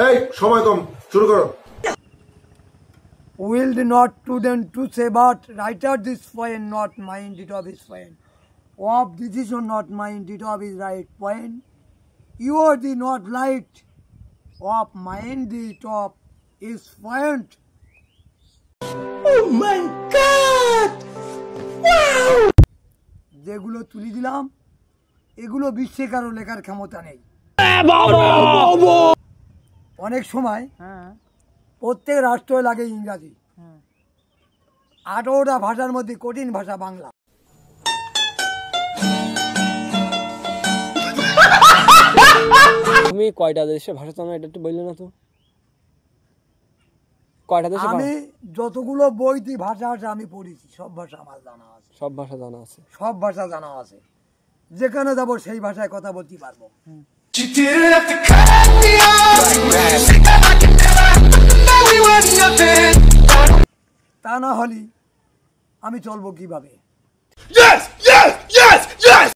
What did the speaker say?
এই সময় কম, শুরু করো। Willed not to them to say, but writer this point, not mind it of his point. Of decision, not mind it of his right point. You are the not light of mind the top is point. Oh my God! Wow! যেগুলো তুলি দিলাম এগুলো বিশ্বে কারো লেখার ক্ষমতা নেই। অনেক সময় প্রত্যেক রাষ্ট্র লাগে ইংরাজি, 18টা ভাষার মধ্যে কঠিন ভাষা বাংলা। তুমি কয়টা দেশে ভাষা জানো এটা একটু বললে না তো? কয়টা দেশে? আমি যতগুলো বইতে ভাষা আছে আমি পড়েছি, সব ভাষা আমার জানা আছে। সব ভাষা জানা আছে? সব ভাষা জানা আছে, যেখানে যাব সেই ভাষায় কথা বলতে পারবো। তা না হলে আমি চলবো কিভাবে?